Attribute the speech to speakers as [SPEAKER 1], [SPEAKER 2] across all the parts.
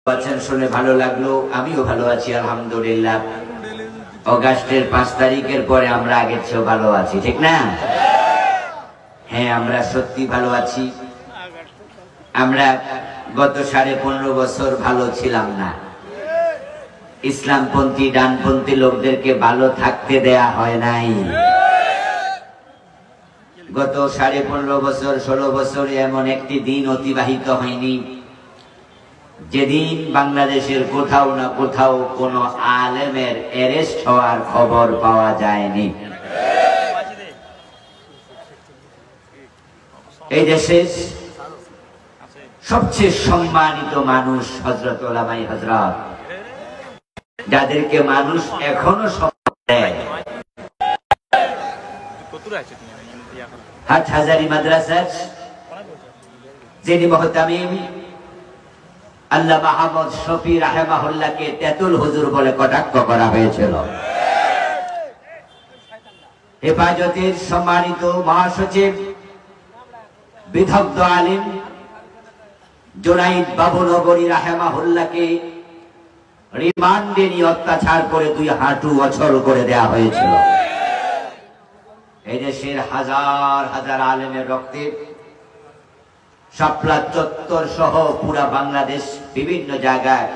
[SPEAKER 1] আছেন শুনে ভালো লাগলো। আমিও ভালো আছি আলহামদুলিল্লাহ। অগাস্টের 5 তারিখের পরে আমরা আগের চেয়েও ভালো আছি, ঠিক না? হ্যাঁ, আমরা সত্যি ভালো আছি। আমরা গত 15.5 বছর ভালো ছিলাম না। ইসলামপন্থী ডানপন্থী লোকদেরকে ভালো থাকতে দেয়া হয় নাই। গত 15.5 বছর 16 বছরে এমন একটি দিন অতিবাহিত হয়নি যেদিন বাংলাদেশের কোথাও না কোথাও কোন আলেমের অ্যারেস্ট হওয়ার খবর পাওয়া যায়নি। এই দেশের সবচেয়ে সম্মানিত মানুষ হযরত উলামায়ে হযরত, যাদেরকে মানুষ এখনো সম্মান দেয়। হাটহাজারী মাদ্রাসার যিনি মুহতামিম আল্লাহ মাহমুদ শফি রাহিমাহুল্লাহকে তেতুল হুজুর বলে কটাক্ষ করা হয়েছিল। হেফাজতের সম্মানিত মহাসচিব বিদগ্ধ আলিম জুনাইদ বাবুনগরী রাহিমাহুল্লাহকে রিমান্ডে নিয়ে অত্যাচার করে 2 হাঁটু অচল করে দেয়া হয়েছিল। এই দেশের হাজার হাজার আলেমের রক্তে শাপলা চত্বর সহ পুরা বাংলাদেশ বিভিন্ন জায়গায়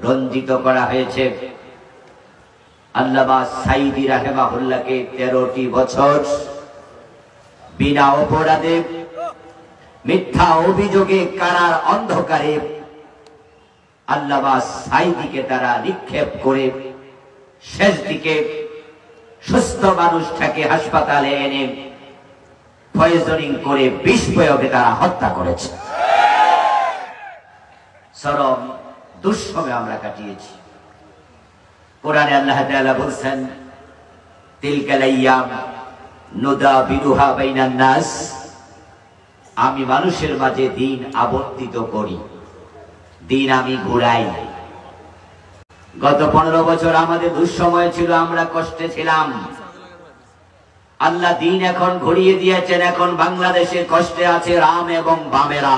[SPEAKER 1] রঞ্জিত করা হয়েছে। আল্লামা সাঈদী রাহিমাহুল্লাহকে 13টি বছর বিনা অপরাধে মিথ্যা অভিযোগে কারার অন্ধকারে আল্লামা সাঈদীকে তারা নিক্ষেপ করে শেষ দিকে সুস্থ মানুষটাকে হাসপাতালে এনে পয়জনিং করে বিষ প্রয়োগে তারা হত্যা করেছে। চরম দুঃসময় আমরা কাটিয়েছি। কোরআনে আল্লাহ তাআলা বলেন, তিলকাল আইয়াম নুদাবিলুহা বাইনান নাস, আমি মানুষের মাঝে দিন আবর্তিত করি, দিন আমি ঘুরাই। গত 15 বছর আমাদের দুঃসময় ছিল, আমরা কষ্টে ছিলাম। আল্লাহ দিন এখন ঘুরিয়ে দিয়েছেন। এখন বাংলাদেশে কষ্টে আছে রাম এবং বামেরা।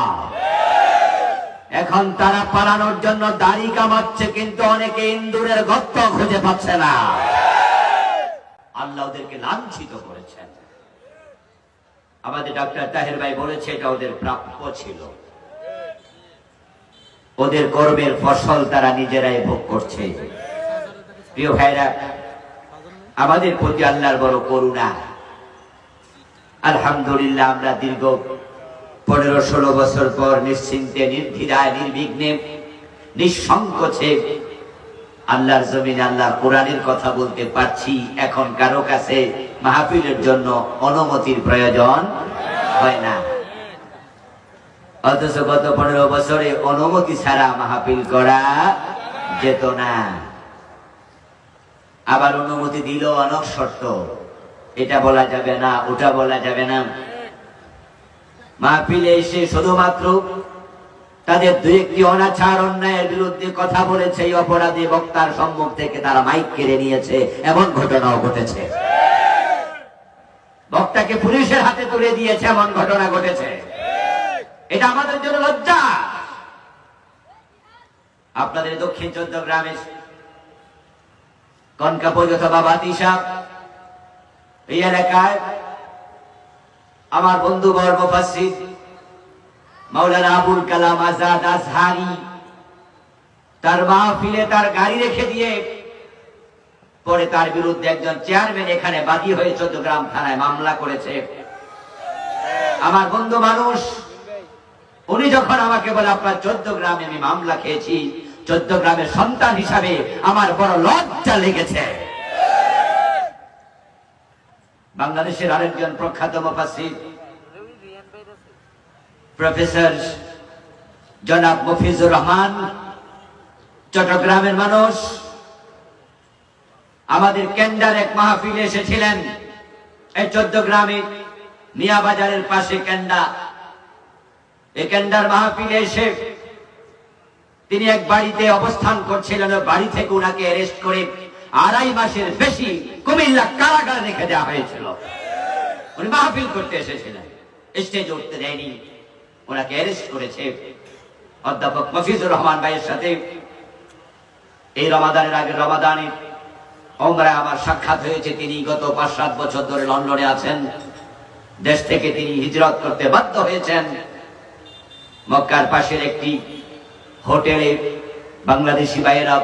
[SPEAKER 1] এখন তারা পালানোর জন্য দাড়ি কামাচ্ছে, কিন্তু অনেকে ইন্দুরের গর্ত খুঁজে পাচ্ছে না। আল্লাহ ওদেরকে লাঞ্ছিত করেছেন। আমাদের ডক্টর তাহের ভাই বলেছে এটা ওদের প্রাপ্য ছিল। ওদের কর্মের ফসল তারা নিজেরাই ভোগ করছে। প্রিয় ভাইরা, আমাদের প্রতি আল্লাহর বড় করুণা। আলহামদুলিল্লাহ, আমরা দীর্ঘ 15-16 বছর পর নিশ্চিন্তে নির্দ্বিধায় নির্বিঘ্নে নিঃসংকোচে আল্লাহর জমিনে আল্লাহর কোরআনের কথা বলতে পারছি। এখন কারো কাছে মাহফিলের জন্য অনুমতির প্রয়োজন হয় না। অথচ গত 15 বছরে অনুমতি ছাড়া মাহফিল করা যেত না। আবার অনুমতি দিল অনেক শর্ত, এটা বলা যাবে না, ওটা বলা যাবে না। মাহফিলে এসে শুধুমাত্র তাদের 2-1টি অনাচার অন্যায়ের বিরুদ্ধে কথা বলেছে, এই অপরাধী বক্তার সম্মুখ থেকে তারা মাইক কেড়ে নিয়েছে, এমন ঘটনাও ঘটেছে। বক্তাকে পুলিশের হাতে তুলে দিয়েছে, এমন ঘটনা ঘটেছে। এটা আমাদের জন্য লজ্জা। আপনাদের দক্ষিণ চট্টগ্রামের কনকাপুর অথবা বাতিশা এই এলাকায় আমার বন্ধু বর মুফাসসির মাওলানা আবুল কালাম আজাদ আজহারি তার মাহফিলে তার গাড়ি রেখে দিয়ে পরে তার বিরুদ্ধে একজন চেয়ারম্যান এখানে বাদী হয়ে চট্টগ্রাম থানায় মামলা করেছে। আমার বন্ধু মানুষ, উনি যখন আমাকে বলে আপনার চট্টগ্রামে আমি মামলা খেয়েছি, চট্টগ্রামের সন্তান হিসাবে আমার বড় লজ্জা লেগেছে। বাংলাদেশের আরেকজন প্রখ্যাত মুফাসসির প্রফেসর জনাব মফিজুর রহমান, চট্টগ্রামের মানুষ, আমাদের কেন্দ্রের এক মাহফিলে এসেছিলেন। এই চট্টগ্রামে মিয়া বাজারের পাশে কেন্দ্রা, এই কেন্দ্রার মাহফিলে এসে তিনি এক বাড়িতে অবস্থান করছিলেন। বাড়ি থেকে ওনাকে অ্যারেস্ট করে 2.5 মাসের বেশি কুমিল্লা কারাগারে রেখে দেওয়া হয়েছিল। উনি মাহফিল করতে এসেছিলেন, স্টেজে উঠতে দেয়নি, ওনাকে অ্যারেস্ট করেছে। অধ্যাপক মফিজুর রহমান ভাইয়ের সাথে এই রমাদানের আগের রমাদানে ওমরায় আমার সাক্ষাৎ হয়েছে। তিনি গত ৫-৭ বছর ধরে লন্ডনে আছেন। দেশ থেকে তিনি হিজরত করতে বাধ্য হয়েছেন। মক্কার পাশের একটি হোটেলে বাংলাদেশি ভাইয়েরা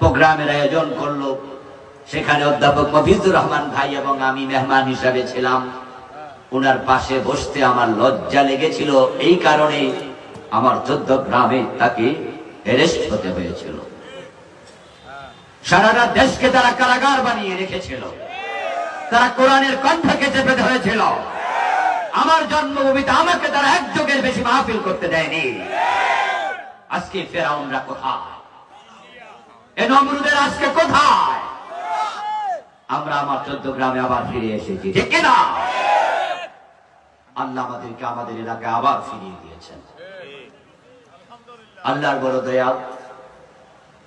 [SPEAKER 1] প্রোগ্রামের আয়োজন করলো। সেখানে অধ্যাপক মফিজুর রহমান ভাই এবং আমি মেহমান হিসাবে ছিলাম। ওনার পাশে বসতে আমার লজ্জা লেগেছিল, এই কারণে আমার ১৪ গ্রামে তাকে অ্যারেস্ট হতে হয়েছিল। সারাটা দেশকে তারা কারাগার বানিয়ে রেখেছিল। তারা কোরআনের কণ্ঠকে চেপে ধরেছিল। আমার জন্মভূমিতে আমাকে তারা এক যুগের বেশি মাহফিল করতে দেয়নি। আজকে ফেরাউনরা কোথায়? এ নমরুদের আজকে কোথায়? আমরা আমার ১৪ গ্রামে আবার ফিরে এসেছি, ঠিক কিনা? আল্লাহ আমাদেরকে আমাদের এলাকায় আবার ফিরিয়ে দিয়েছেন। আল্লাহর বড় দয়া।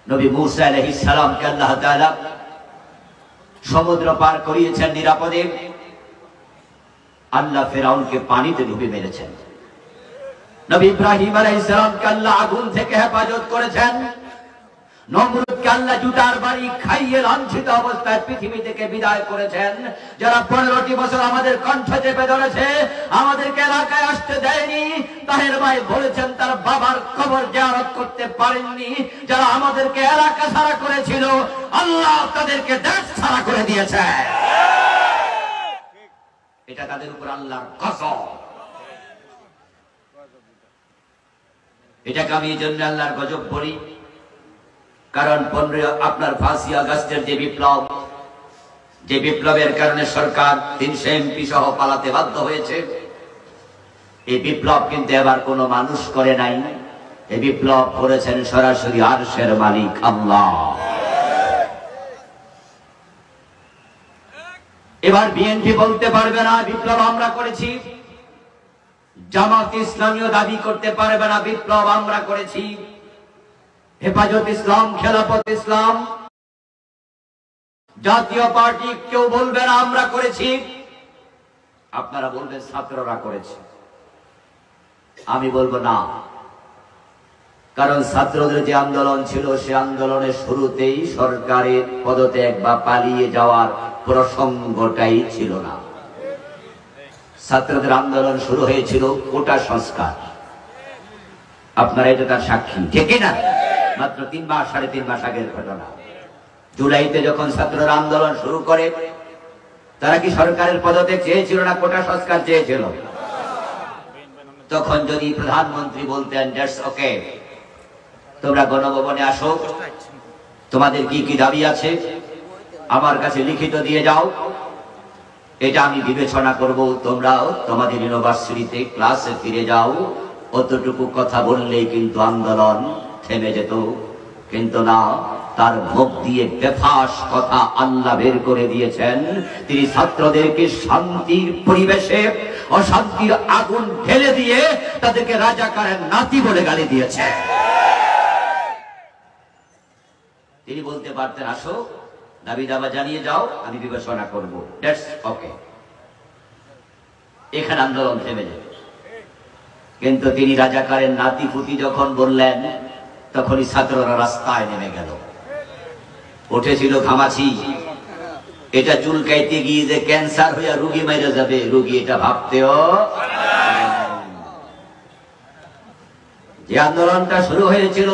[SPEAKER 1] নবী মূসা আলাইহিস সালামকে আল্লাহ তাআলা সমুদ্র পার করিয়েছেন নিরাপদে। আল্লাহ ফেরাউনকে পানিতে ডুবে মেরেছেন। নবী ইব্রাহিম আলাইহিস সালামকে আল্লাহ আগুন থেকে হেফাজত করেছেন। নমরুদকে আল্লাহ জুতার বাড়ি খাইয়ে লাঞ্ছিত অবস্থায় পৃথিবী থেকে বিদায় করেছেন। যারা ১৫টি বছর আমাদের কণ্ঠ চেপে ধরেছে, আমাদেরকে এলাকায় আসতে দেয়নি, তাহের ভাই বলেছেন তার বাবার কবর জিয়ারত করতে পারেননি, যারা আমাদেরকে এলাকা ছাড়া করেছিল, আল্লাহ তাদেরকে দেশ ছাড়া করে দিয়েছে। এটা তাদের উপর আল্লাহর কসম। এটাকে আমি এই জন্য আল্লাহর গজব বলি, কারণ ৫ই আগস্টের যে বিপ্লব, যে বিপ্লবের কারণে সরকার ৩০০ এমপি সহ পালাতে বাধ্য হয়েছে, এই বিপ্লব কিন্তু এবার কোনো মানুষ করে নাই। এই বিপ্লব করেছেন সরাসরি আরশের মালিক আল্লাহ। এবার বিএনপি বলতে পারবে না বিপ্লব আমরা করেছি, জামাত ইসলামীও দাবি করতে পারবে না বিপ্লব আমরা করেছি, হেফাজত ইসলাম, খেলাফত ইসলাম, জাতীয় পার্টি কেউ বলবে না আমরা করেছি। আপনারা বলবেন ছাত্ররা করেছে। আমি বলবো না, কারণ ছাত্রদের যে আন্দোলন ছিল, সে আন্দোলনের শুরুতেই সরকারের পদত্যাগ বা পালিয়ে যাওয়ার প্রসঙ্গটাই ছিল না। ছাত্রদের আন্দোলন শুরু হয়েছিল কোটা সংস্কার। আপনারা এটা তার সাক্ষী, ঠিক না? মাত্র ৩ মাস ৩.৫ মাস আগের ঘটনা। জুলাইতে যখন ছাত্ররা আন্দোলন শুরু করে, তারা কি সরকারের পদত্যাগ চেয়েছিল না কোটা সংস্কার চেয়েছিল? তখন যদি প্রধানমন্ত্রী বলতেন দ্যাটস ওকে, তোমরা গণভবনে আসো, তোমাদের কি কি দাবি আছে আমার কাছে লিখিত দিয়ে যাও, এটা আমি বিবেচনা করব, তোমরাও তোমাদের ইউনিভার্সিটিতে ক্লাসে ফিরে যাও, অতটুকু কথা বললেই কিন্তু আন্দোলন থেমে যেত। কিন্তু না, তার মুখ দিয়ে বেফাস কথা আল্লাহ বের করে দিয়েছেন। তিনি ছাত্রদেরকে শান্তির পরিবেশে অশান্তির আগুন ঢেলে দিয়ে তাদেরকে রাজাকারের নাতি বলে গালি দিয়েছে। তিনি বলতে পারতেন আসো, দাবি দাবা জানিয়ে যাও, আমি বিবেচনা করব, দ্যাটস ওকে, এখানে আন্দোলন থেমে যাবে। কিন্তু তিনি রাজাকারের নাতি ফুতি যখন বললেন, তখনই ছাত্ররা রাস্তায় নেমে গেল। উঠেছিল ঘামাচি, এটা চুলকাইতে গিয়ে যে ক্যান্সার হইয়া রুগী মারা যাবে, রুগী এটা ভাবতেও। যে আন্দোলনটা শুরু হয়েছিল,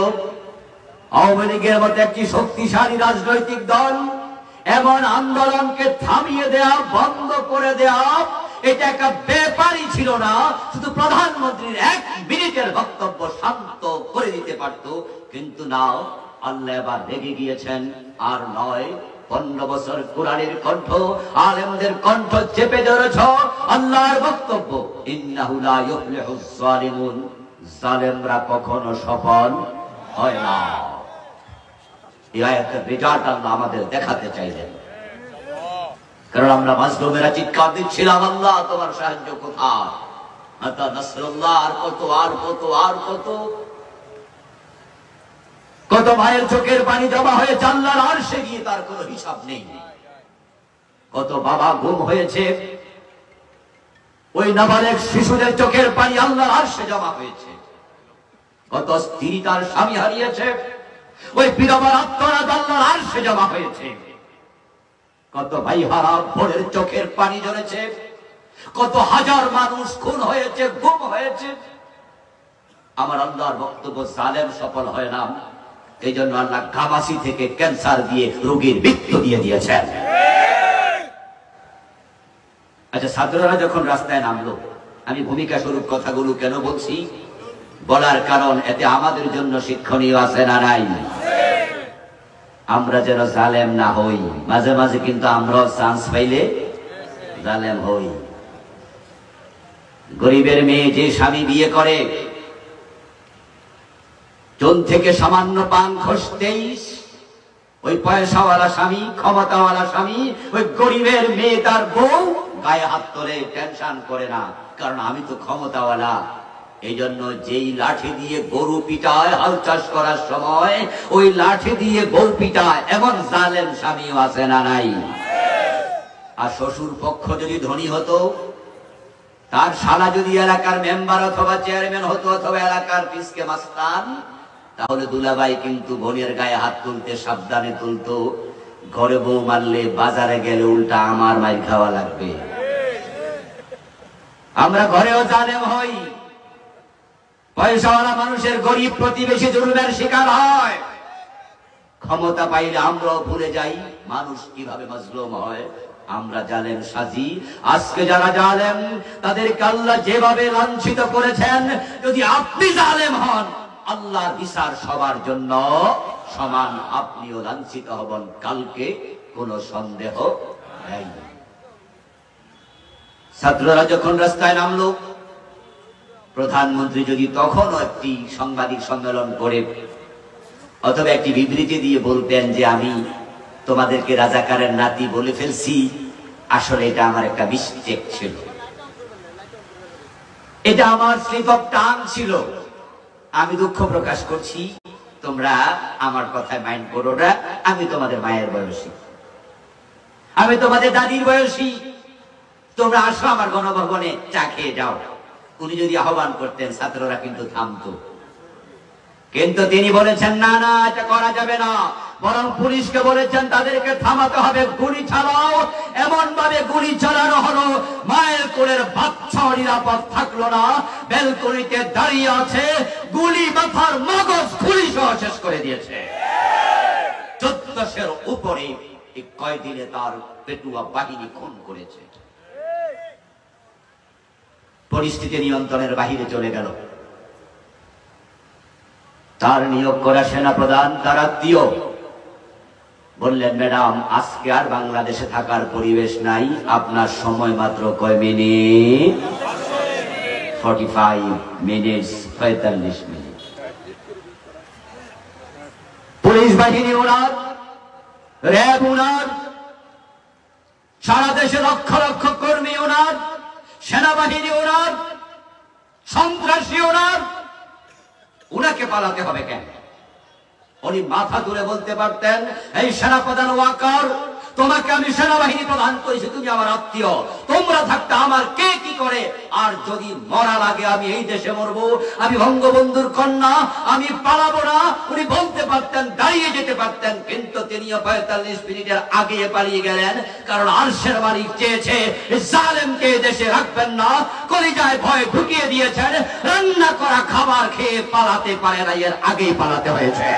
[SPEAKER 1] আওয়ামী লীগের মতো একটি শক্তিশালী রাজনৈতিক দল এমন আন্দোলনকে থামিয়ে দেয়া, বন্ধ করে দেয়া, এটা একটা ব্যাপারই ছিল না। শুধু প্রধানমন্ত্রীর ১ মিনিটের বক্তব্য শান্ত করে দিতে পারত, কিন্তু না, আল্লাহ এবার রেগে গিয়েছেন। আর নয়, 15 বছর কোরআনের কণ্ঠ, আলেমদের কণ্ঠ চেপে ধরেছ। আল্লাহর বক্তব্য, ইন্নাহু লা ইউফলিহুজ জালিমুন, জালেমরা কখনো সফল হয় না। এই আয়াতের রেজাল্ট আল্লাহ আমাদের দেখাতে চাইলেন, কারণ আমরা মাজলুমেরা চিৎকার দিচ্ছিলাম, আল্লাহ তোমার সাহায্য কোথায়, মাতা নাসরুল্লাহ, আর কত আর কত আর কত। কত ভাইয়ের চোখের পানি জমা হয়েছে আল্লাহর আরশে গিয়ে, তার কোনো হিসাব নেই। কত বাবা গুম হয়েছে, ওই নাবালেগ শিশুদের চোখের পানি আল্লাহর আরশে জমা হয়েছে। কত স্ত্রী তার স্বামী হারিয়েছে, ওই বিধবার আত্মনাদ আল্লাহর আরশে জমা হয়েছে। কত ভাই হারা ভোরের চোখের পানি ঝরেছে, কত হাজার মানুষ খুন হয়েছে, গুম হয়েছে। আমার আল্লাহর বক্তব্য, জালেম সফল হয় না, এই জন্য আল্লাহ ঘামাসি থেকে ক্যান্সার দিয়ে রোগীর মৃত্যু দিয়ে দিয়েছেন। আচ্ছা, ছাত্ররা যখন রাস্তায় নামলো, আমি ভূমিকা স্বরূপ কথাগুলো কেন বলছি, বলার কারণ এতে আমাদের জন্য শিক্ষণীয় আছে না নাই? আমরা যেন জালেম না হই। মাঝে মাঝে কিন্তু আমরাও চান্স পাইলে জালেম হই। গরিবের মেয়ে যে স্বামী বিয়ে করে, চুন থেকে সামান্য পান খসতেই ওই পয়সাওয়ালা স্বামী, ক্ষমতাওয়ালা স্বামী, ওই গরিবের মেয়ে তার বউ গায়ে হাত তোলে, টেনশন করে না, কারণ আমি তো ক্ষমতাওয়ালা। এই জন্য যেই লাঠি দিয়ে গরু পিটায় হাল চাষ করার সময়, ওই লাঠি দিয়ে গরু পিটায়, এমন জালেম স্বামীও আছে না নাই? আর শ্বশুর পক্ষ যদি ধনী হতো, তার শালা যদি এলাকার মেম্বার অথবা চেয়ারম্যান হতো, অথবা এলাকার পিসকে মাস্তান, তাহলে দুলাভাই কিন্তু বোনের গায়ে হাত তুলতে সাবধানে তুলতো। ঘরে বউ মারলে বাজারে গেলে উল্টা আমার মাইর খাওয়া লাগবে। আমরা ঘরেও জালেম হই, পয়সাওয়ালা মানুষের গরিব প্রতিবেশী জুলুমের শিকার হয়। ক্ষমতা পাইলে আমরাও ভুলে যাই মানুষ কিভাবে মজলুম হয়, আমরা জালেম সাজি। আজকে যারা জালেম, তাদেরকে আল্লাহ যেভাবে লাঞ্ছিত করেছেন, যদি আপনি জালেম হন, আল্লাহর বিচার সবার জন্য সমান, আপনিও লাঞ্ছিত হবেন কালকে, কোনো সন্দেহ নেই। ছাত্ররা যখন রাস্তায় নামলো, প্রধানমন্ত্রী যদি তখনও একটি সাংবাদিক সম্মেলন করে অথবা একটি বিবৃতি দিয়ে বলতেন যে আমি তোমাদেরকে রাজাকারের নাতি বলে ফেলছি, আসলে এটা আমার একটা মিস্টেক ছিল, এটা আমার স্লিপ অফ টাং ছিল, আমি দুঃখ প্রকাশ করছি, তোমরা আমার কথায় মাইন্ড করো না, আমি তোমাদের মায়ের বয়সী, আমি তোমাদের দাদির বয়সী, তোমরা আসো আমার গণভবনে, চা খেয়ে যাও। উনি যদি আহ্বান করতেন, ছাত্ররা কিন্তু থামতো। কিন্তু তিনি বলেছেন না না, এটা করা যাবে না, বরং পুলিশকে বলেছেন তাদেরকে থামাতে হবে, গুলি চালাও। এমন ভাবে গুলি চালানো হলো, মায়ের কোলের বাচ্চা নিরাপদ থাকলো না, বেলকনিতে দাঁড়িয়ে আছে, গুলি মাথার মগজ খুলি সহ শেষ করে দিয়েছে। 1400-এর উপরে এই কয়দিনে তার পেটুয়া বাহিনী খুন করেছে। পরিস্থিতি নিয়ন্ত্রণের বাহিরে চলে গেল। তার নিয়োগ করা সেনাপ্রধান, তার আত্মীয় বললেন, ম্যাডাম আজকে আর বাংলাদেশে থাকার পরিবেশ নাই, আপনার সময় মাত্র কয় মিনিট? 45 minute, 45 minute. পুলিশ বাহিনী ওনার, র্যাব ওনার, সারা দেশে লক্ষ লক্ষ কর্মী ওনার, সেনাবাহিনী ওনার, সন্ত্রাসী ওনার, উনাকে পালাতে হবে কেন? উনি মাথা তুলে বলতে পারতেন, এই সেনাপ্রধান ওয়াকার, তোমাকে আমি সেনাবাহিনী প্রধান করেছি, তুমি আমার আত্মীয়, তোমরা থাকতে আমার কে কি করে, আর যদি মরা লাগে আমি এই দেশে মরবো, আমি বঙ্গবন্ধুর কন্যা, আমি পালাবো না। উনি বলতে পারতেন, দাঁড়িয়ে যেতে পারতেন, কিন্তু তিনিও 45 মিনিটের আগে পালিয়ে গেলেন, কারণ আরশের মালিক চেয়েছে জালেমকে দেশে রাখবেন না, কলিজায় ভয় ঢুকিয়ে দিয়েছেন, রান্না করা খাবার খেয়ে পালাতে পারে না, এর আগেই পালাতে হয়েছে।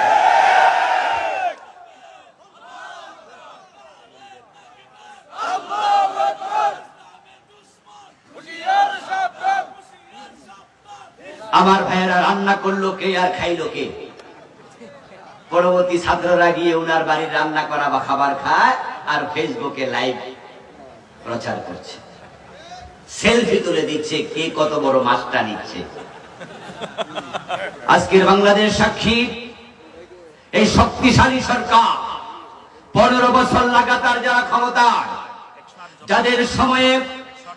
[SPEAKER 1] আমার ভাইয়েরা রান্না করলো কে আর খাইলো কে? পরবর্তী ছাত্ররা গিয়ে উনার বাড়ির রান্না করা বা খাবার খায় আর ফেসবুকে লাইভ প্রচার করছে, সেলফি তুলে দিচ্ছে, কে কত বড় মাছটা নিচ্ছে। আজকের বাংলাদেশ সাক্ষী, এই শক্তিশালী সরকার 15 বছর লাগাতার যারা ক্ষমতা, যাদের সময়ে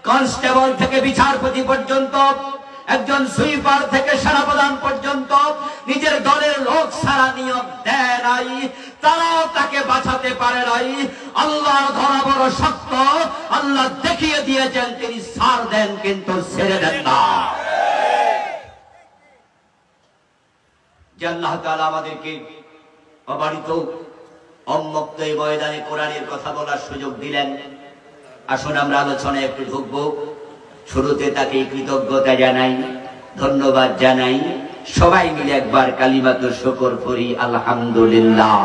[SPEAKER 1] কনস্টেবল থেকে বিচারপতি পর্যন্ত, একজন সুইপার থেকে সেনাপ্রধান পর্যন্ত নিজের দলের লোক ছাড়া নিয়োগ দেয় নাই, তারাও তাকে বাঁচাতে পারে নাই। আল্লাহ ধরা বড় শক্ত, আল্লাহ দেখিয়ে দিয়েছেন তিনি ছাড় দেন কিন্তু ছেড়ে দেন না। যে আল্লাহ তাআলা আমাদেরকে অবারিত উন্মুক্ত এই ময়দানে কোরআনের কথা বলার সুযোগ দিলেন। আসুন আমরা আলোচনায় একটু ঢুকবো। শুরুতে তাকে কৃতজ্ঞতা জানাই, ধন্যবাদ জানাই। সবাই মিলে একবার কালিমাতুশ শুকর করি, আলহামদুলিল্লাহ।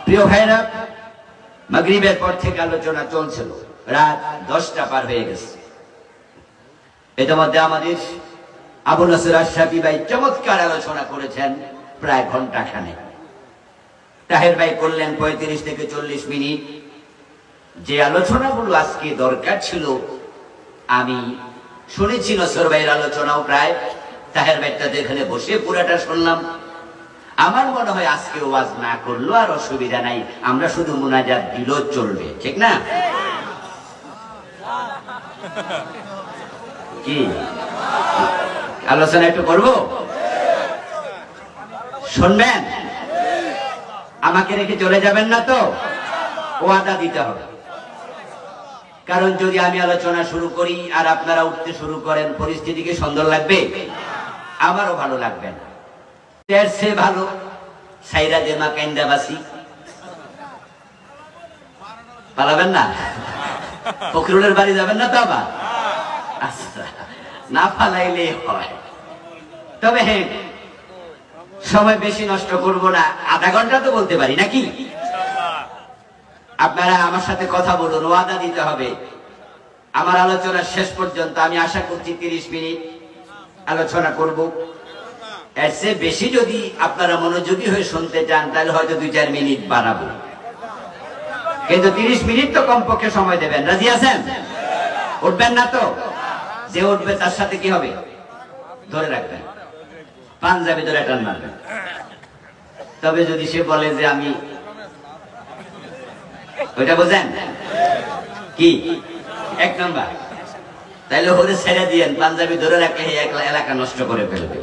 [SPEAKER 1] প্রিয় ভাইরা, মাগরিবের পর থেকে আলোচনা চলছিল, রাত 10টা পার হয়ে গেছে। ইতিমধ্যে আমাদের আবু নাসর আশরাফি ভাই চমৎকার আলোচনা করেছেন প্রায় ঘন্টাখানেক। তাহের ভাই করলেন 35 থেকে 40 মিনিট। যে আলোচনাগুলো আজকে দরকার ছিল আমি শুনেছি, নসর ভাইয়ের আলোচনাও প্রায় তাহের ভাইটা এখানে বসে পুরাটা শুনলাম। আমার মনে হয় আজকে ওয়াজ না করলো আর অসুবিধা নাই, আমরা শুধু মুনাজাত দিলেও চলবে, ঠিক না? কি আলোচনা একটু করবো? শুনবেন? আমাকে রেখে চলে যাবেন না তো? ওয়াদা দিতে হবে। কারণ যদি আমি আলোচনা শুরু করি আর আপনারা উঠতে শুরু করেন, পরিস্থিতিকে সুন্দর লাগবে, আমারও ভালো লাগবে না। এর চেয়ে ভালো সাইরা দেমা কাইন্দাবাসি পালাবেন না। ফখরুলের বাড়ি যাবেন না তো আবার? আচ্ছা, না পালাইলে হয়। তবে হ্যাঁ, সময় বেশি নষ্ট করব না, আধা ঘন্টা তো বলতে পারি নাকি? আপনারা আমার সাথে কথা বলুন, ওয়াদা দিতে হবে। আমার আলোচনা শেষ পর্যন্ত আমি আশা করছি 30 মিনিট আলোচনা করব। এর চেয়ে বেশি যদি আপনারা মনোযোগী হয়ে শুনতে চান তাহলে হয়তো 2-4 মিনিট বাড়াবো, কিন্তু 30 মিনিট তো কমপক্ষে সময় দেবেন। রাজি আছেন? উঠবেন না তো? যে উঠবে তার সাথে কি হবে ধরে রাখবেন, পাঞ্জাবি ধরে টান মারবেন। তবে যদি সে বলে যে আমি, ওইটা বোঝেন কি 1 নাম্বার, তাইলে ওরে ছেড়ে দিয়েন, পাঞ্জাবি ধরে রাখলে এলাকা নষ্ট করে ফেলবে।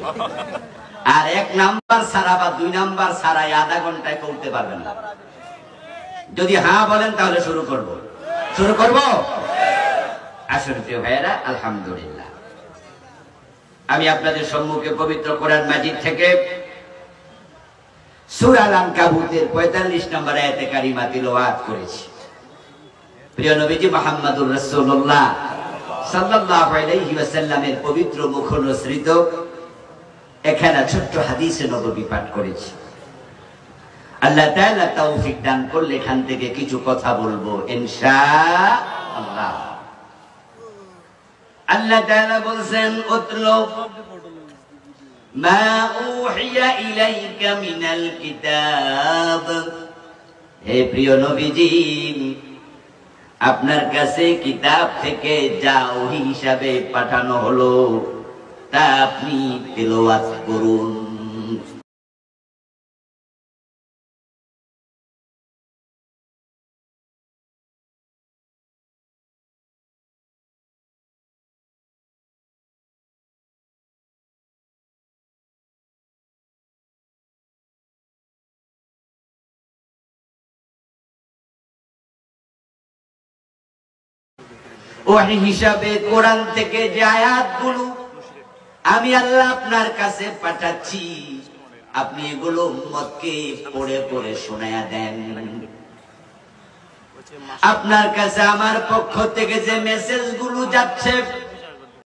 [SPEAKER 1] আর 1 নাম্বার ছাড়া বা 2 নাম্বার ছাড়া আধা ঘন্টায় করতে পারবেন না। যদি হ্যাঁ বলেন তাহলে শুরু করব। শুরু করব? আসুন প্রিয় ভাইয়েরা, আলহামদুলিল্লাহ। আমি আপনাদের সম্মুখে পবিত্র কোরআন মাজিদ থেকে সূরা আল-আনকাবুতের 45 নম্বর আয়াতে কারিমা তিলাওয়াত করেছি। প্রিয় নবীজি মুহাম্মদুর রাসূলুল্লাহ সাল্লাল্লাহু আলাইহি ওয়াসাল্লামের পবিত্র মুখ অনুসৃত এখানে ছোট্ট হাদিসে নববী পাঠ করেছি। আল্লাহ তাআলা তৌফিক দান করলে এখান থেকে কিছু কথা বলবো ইনশাআল্লাহ। আল্লাহ তাআলা বলেন, উতলু মা উহিয়া ইলাইকা মিনাল কিতাব। হে প্রিয় নবীজি, আপনার কাছে কিতাব থেকে যা ওহী হিসাবে পাঠানো হলো তা আপনি তেলাওয়াত করুন। ওহী হিসাবে কোরআন থেকে যে আয়াতগুলো আমি আল্লাহ আপনার কাছে পাঠাচ্ছি, আপনি এগুলো উম্মতকে পড়ে পড়ে শোনায়া দেন। আপনার কাছে আমার পক্ষ থেকে যে মেসেজগুলো যাচ্ছে